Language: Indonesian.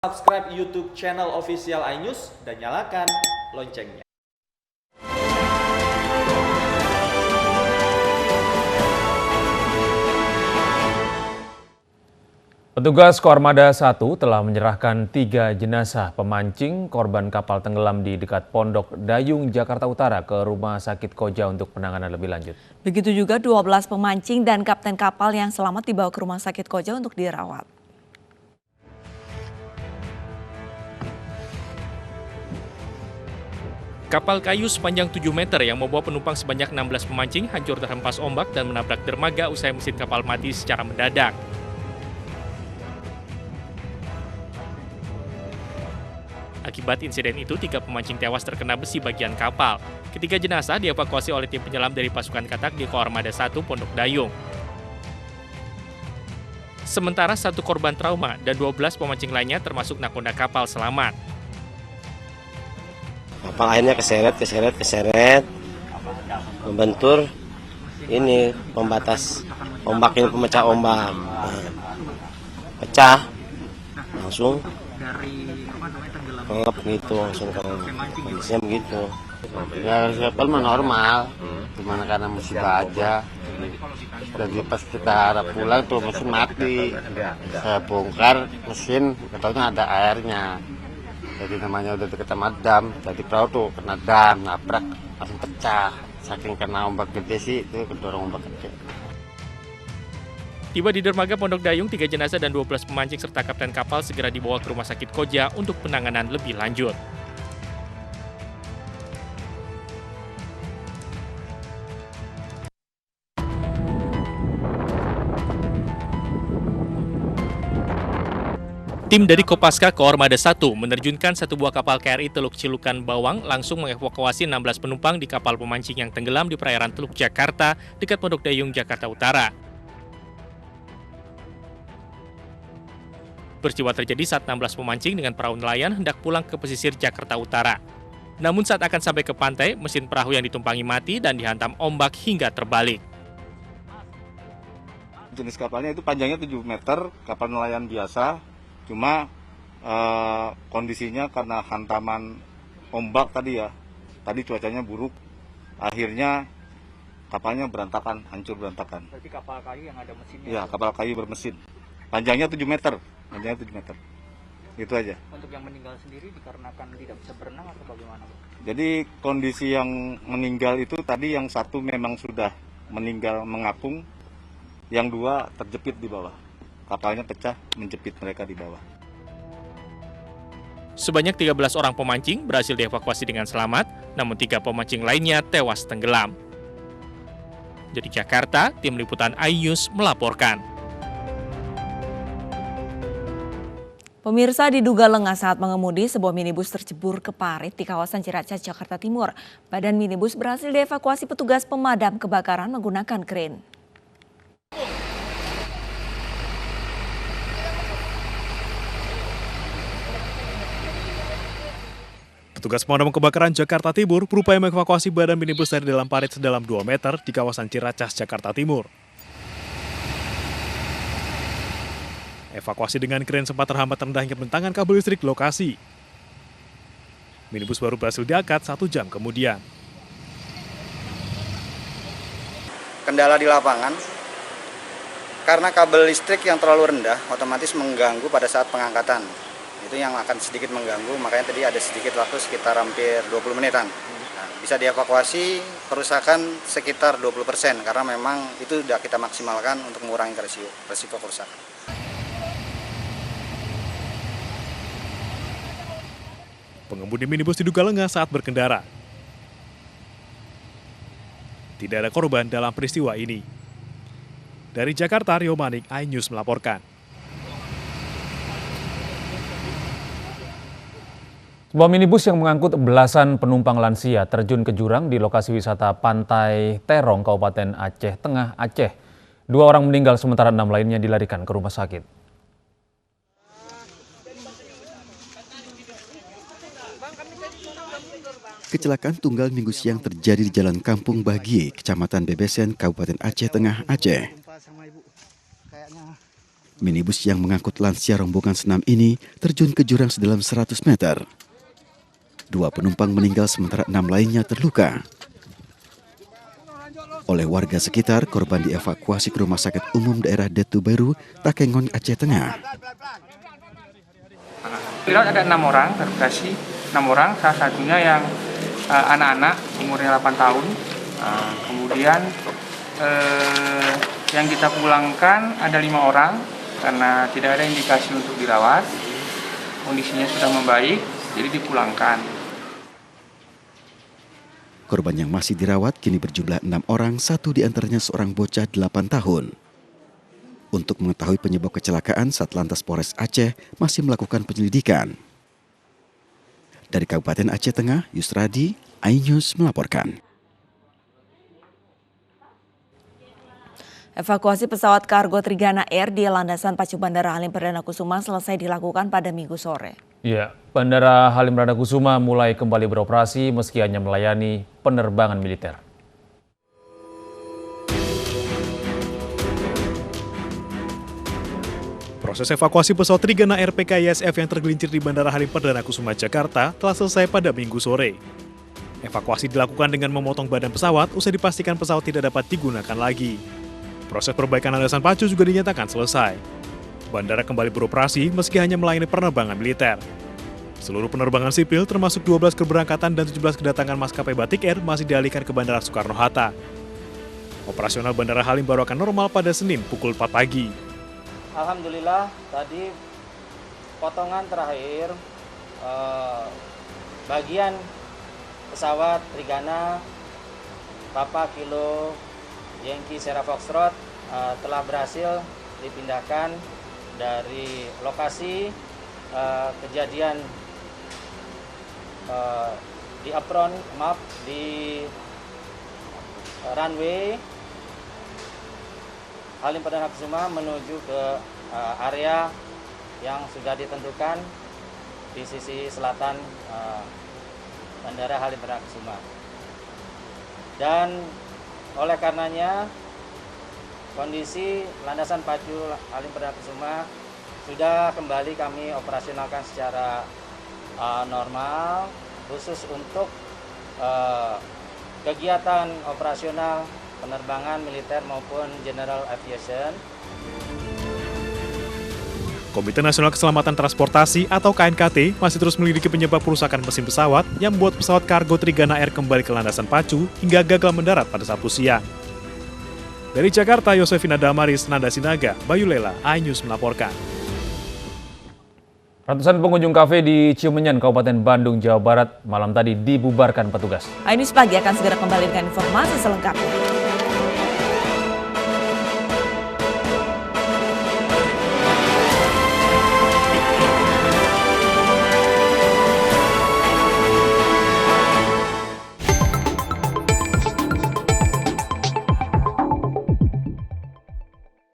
Subscribe YouTube channel official iNews dan nyalakan loncengnya. Petugas Koarmada 1 telah menyerahkan 3 jenazah pemancing korban kapal tenggelam di dekat Pondok Dayung, Jakarta Utara ke Rumah Sakit Koja untuk penanganan lebih lanjut. Begitu juga 12 pemancing dan kapten kapal yang selamat dibawa ke Rumah Sakit Koja untuk dirawat. Kapal kayu sepanjang 7 meter yang membawa penumpang sebanyak 16 pemancing hancur terhempas ombak dan menabrak dermaga usai mesin kapal mati secara mendadak. Akibat insiden itu, 3 pemancing tewas terkena besi bagian kapal. Ketiga jenazah dievakuasi oleh tim penyelam dari pasukan katak di Koarmada 1 Pondok Dayung. Sementara 1 korban trauma dan 12 pemancing lainnya termasuk nakoda kapal selamat. Kapal akhirnya keseret, membentur ini pembatas ombak, ini pemecah ombak. Pecah, langsung kelap gitu, langsung kondisinya begitu. Ya kapal mah normal, gimana karena musibah aja. Jadi pas kita harap pulang tuh mesin mati, saya bongkar mesin, katanya ada airnya. Jadi namanya udah deket sama dam, jadi perahu tuh kena dam, nabrak, langsung pecah. Saking kena ombak gede sih, itu kedorong ombak gede. Tiba di dermaga Pondok Dayung, 3 jenazah dan 12 pemancing serta kapten kapal segera dibawa ke Rumah Sakit Koja untuk penanganan lebih lanjut. Tim dari Kopaska Koarmada 1 menerjunkan 1 buah kapal KRI Teluk Cilukan Bawang langsung mengevakuasi 16 penumpang di kapal pemancing yang tenggelam di perairan Teluk Jakarta dekat Pondok Dayung, Jakarta Utara. Peristiwa terjadi saat 16 pemancing dengan perahu nelayan hendak pulang ke pesisir Jakarta Utara. Namun saat akan sampai ke pantai, mesin perahu yang ditumpangi mati dan dihantam ombak hingga terbalik. Jenis kapalnya itu panjangnya 7 meter, kapal nelayan biasa. Cuma kondisinya karena hantaman ombak tadi ya, tadi cuacanya buruk, akhirnya kapalnya berantakan, hancur berantakan. Berarti kapal kayu yang ada mesinnya? Iya, kapal kayu bermesin. Panjangnya 7 meter, Itu aja. Untuk yang meninggal sendiri dikarenakan tidak bisa berenang atau bagaimana? Jadi kondisi yang meninggal itu tadi yang 1 memang sudah meninggal mengapung, yang 2 terjepit di bawah. Kapalnya pecah, menjepit mereka di bawah. Sebanyak 13 orang pemancing berhasil dievakuasi dengan selamat, namun 3 pemancing lainnya tewas tenggelam. Dari Jakarta, tim liputan iNews melaporkan. Pemirsa, diduga lengah saat mengemudi, sebuah minibus tercebur ke parit di kawasan Ciracas, Jakarta Timur. Badan minibus berhasil dievakuasi petugas pemadam kebakaran menggunakan kren. Petugas pemadam kebakaran Jakarta Timur berupaya mengevakuasi badan minibus dari dalam parit sedalam 2 meter di kawasan Ciracas, Jakarta Timur. Evakuasi dengan kren sempat terhambat rendahnya bentangan kabel listrik lokasi. Minibus baru berhasil diangkat 1 jam kemudian. Kendala di lapangan, karena kabel listrik yang terlalu rendah otomatis mengganggu pada saat pengangkatan. Itu yang akan sedikit mengganggu, makanya tadi ada sedikit waktu sekitar hampir 20 menitan. Nah, bisa dievakuasi kerusakan sekitar 20% karena memang itu sudah kita maksimalkan untuk mengurangi resiko kerusakan. Pengemudi minibus diduga lengah saat berkendara. Tidak ada korban dalam peristiwa ini. Dari Jakarta, Rio Manik, iNews melaporkan. Sebuah minibus yang mengangkut belasan penumpang lansia terjun ke jurang di lokasi wisata Pantai Terong, Kabupaten Aceh Tengah, Aceh. 2 orang meninggal sementara 6 lainnya dilarikan ke rumah sakit. Kecelakaan tunggal Minggu siang terjadi di Jalan Kampung Bagie, Kecamatan Bebesen, Kabupaten Aceh Tengah, Aceh. Minibus yang mengangkut lansia rombongan senam ini terjun ke jurang sedalam 100 meter. 2 penumpang meninggal sementara 6 lainnya terluka. Oleh warga sekitar, korban dievakuasi ke Rumah Sakit Umum Daerah Detu Baru, Takengon, Aceh Tengah. Pilot ada 6 orang teroperasi, 6 orang, salah satunya yang anak-anak umurnya 8 tahun. Kemudian yang kita pulangkan ada 5 orang karena tidak ada indikasi untuk dirawat. Kondisinya sudah membaik, jadi dipulangkan. Korban yang masih dirawat kini berjumlah 6 orang, 1 diantaranya seorang bocah 8 tahun. Untuk mengetahui penyebab kecelakaan, Satlantas Polres Aceh masih melakukan penyelidikan. Dari Kabupaten Aceh Tengah, Yusradi, iNews melaporkan. Evakuasi pesawat kargo Trigana Air di landasan pacu Bandara Halim Perdana Kusuma selesai dilakukan pada Minggu sore. Ya, Bandara Halim Perdana Kusuma mulai kembali beroperasi meski hanya melayani penerbangan militer. Proses evakuasi pesawat Trigana Air PKISF yang tergelincir di Bandara Halim Perdana Kusuma, Jakarta telah selesai pada Minggu sore. Evakuasi dilakukan dengan memotong badan pesawat usai dipastikan pesawat tidak dapat digunakan lagi. Proses perbaikan landasan pacu juga dinyatakan selesai. Bandara kembali beroperasi meski hanya melayani penerbangan militer. Seluruh penerbangan sipil termasuk 12 keberangkatan dan 17 kedatangan maskapai Batik Air masih dialihkan ke Bandara Soekarno-Hatta. Operasional Bandara Halim baru akan normal pada Senin pukul 4 pagi. Alhamdulillah tadi potongan terakhir bagian pesawat Trigana Papa Kilo Yankee Sierra Foxtrot telah berhasil dipindahkan dari lokasi kejadian di apron, di runway Halim Perdana Kusuma menuju ke area yang sudah ditentukan di sisi selatan Bandara Halim Perdana Kusuma. Dan oleh karenanya kondisi landasan pacu Halim Perdana Kusuma sudah kembali kami operasionalkan secara normal, khusus untuk kegiatan operasional penerbangan militer maupun general aviation. Komite Nasional Keselamatan Transportasi atau KNKT masih terus menyelidiki penyebab kerusakan mesin pesawat yang membuat pesawat kargo Trigana Air kembali ke landasan pacu hingga gagal mendarat pada Sabtu siang. Dari Jakarta, Yosefina Damaris, Nanda Sinaga, Bayu Lela, iNews melaporkan. Ratusan pengunjung kafe di Ciumenyan, Kabupaten Bandung, Jawa Barat malam tadi dibubarkan petugas. iNews Pagi akan segera kembali dengan informasi selengkapnya.